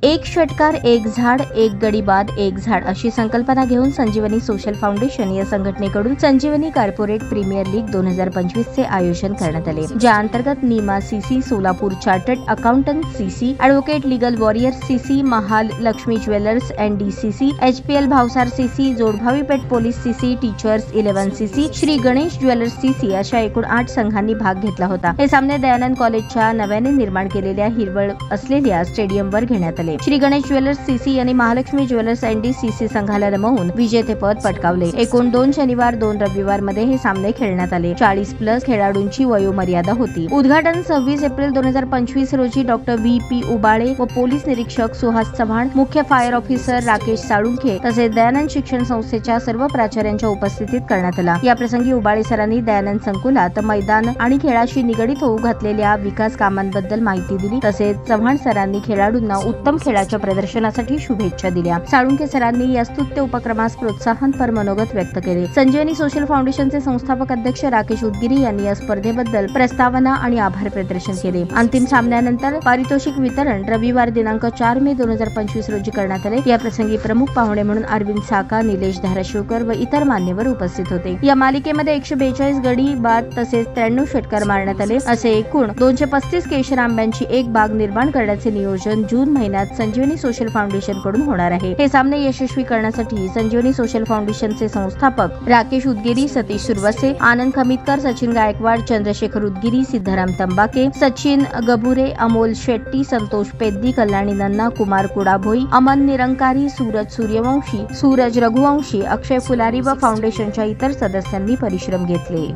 एक षटकार एक झाड एक गडीबाद एक झाड अशी संकल्पना घेऊन संजीवनी सोशल फाउंडेशन या संघटनेकडून संजीवनी कॉर्पोरेट प्रीमियर लीग 2025 चे आयोजन करण्यात आले, ज्या अंतर्गत NIMA CC, Solapur chartered accountant CC, advocate legal warrior CC, Mahalakshmi jewellers NDCC, HPL Bhavsar CC, Jodbhavipeth police CC, teachers 11 CC, Shri Ganesh jewellers CC अशा एकूण 8 संघांनी भाग घेतला होता। हे सामने दयानंद कॉलेजच्या नव्याने निर्माण केलेल्या हिरवळ असलेल्या स्टेडियमवर घेण्यात आले। श्री गणेश ज्वेलर्स सीसी यांनी महालक्ष्मी ज्वेलर्स NDCC संघाला नमवून विजेतेपद पटकावले। एकूण 2 शनिवार 2 रविवार मध्ये हे सामने खेळण्यात आले। 40+ खेळाडूंची वयोमर्यादा होती। उद्घाटन 26 एप्रिल 2025 रोजी डॉक्टर VP उबाळे व पोलीस निरीक्षक सुहास चव्हाण, मुख्य फायर ऑफिसर राकेश साळुंखे तसेच दयानंद शिक्षण संस्थेच्या सर्व प्राचार्यांच्या उपस्थितीत करण्यात आला। या प्रसंगी उबाळे सरांनी दयानंद संकुलात मैदान आणि खेळाशी निगडित होऊ घातलेल्या विकास कामांबद्दल माहिती दिली। तसेच चव्हाण सरांनी खेळाडूंना उत्तम खेळाच्या प्रदर्शनासाठी शुभेच्छा दिल्या। साळुंखे सरांनी या स्तुत्य उपक्रमास प्रोत्साहनपर मनोगत व्यक्त केले। संजीवनी सोशल फाउंडेशनचे संस्थापक अध्यक्ष राकेश उदगिरी यांनी या स्पर्धेबद्दल प्रस्तावना आणि आभार प्रदर्शन केले। अंतिम सामन्यानंतर पारितोषिक वितरण रविवार दिनांक 4 मे 2025 रोजी करण्यात आले। या प्रसंगी प्रमुख पाहुणे म्हणून अरविंद साका, निलेश धाराशिवकर व इतर मान्यवर उपस्थित होते। या मालिकेमध्ये 142 गडी बाद तसेच 93 षटकार मारण्यात आले। असे एकूण 235 केशर आंब्यांची एक बाग निर्माण करण्याचे नियोजन जून महिन्यात संजीवनी सोशल फाउंडेशन कडून होणार आहे। हे सामने यशस्वी करण्यासाठी संजीवनी सोशल फाउंडेशनचे संस्थापक राकेश उदगिरी, सतीश सुरवसे, आनंद खमितकर, सचिन गायकवाड, चंद्रशेखर उदगिरी, सिद्धाराम तंबाके, सचिन गबुरे, अमोल शेट्टी, संतोष पेद्दी, कल्याणी नन्ना, कुमार कुडाभोई, अमन निरंकारी, सूरज सूर्यवंशी, सूरज रघुवंशी, अक्षय फुलारी व फाउंडेशनच्या इतर सदस्यांनी परिश्रम घेतले।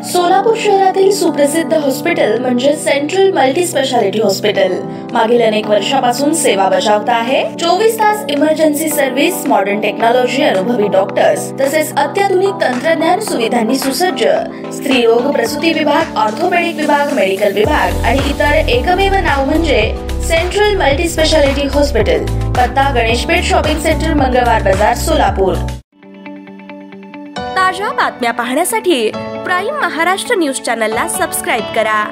सोलापूर शहरातील सुप्रसिद्ध हॉस्पिटल म्हणजे सेंट्रल मल्टी स्पेशालिटी हॉस्पिटल मागील अनेक वर्षापासून सेवा बजावत आहे। 24 तास इमर्जन्सी सर्व्हिस, मॉडर्न टेक्नॉलॉजी, अनुभवी डॉक्टर्स तसेच अत्याधुनिक तंत्रज्ञान सुविधांनी सुसज्ज स्त्रीरोग प्रसूती विभाग, ऑर्थोपेडिक विभाग, मेडिकल विभाग आणि इतर एकमेव नाव म्हणजे सेंट्रल मल्टी स्पेशालिटी हॉस्पिटल। पत्ता गणेशपेठ शॉपिंग सेंटर, मंगळवार बाजार, सोलापूर। ताज्या बातम्या पाहण्यासाठी प्राईम महाराष्ट्र न्यूज चॅनलला सबस्क्राईब करा।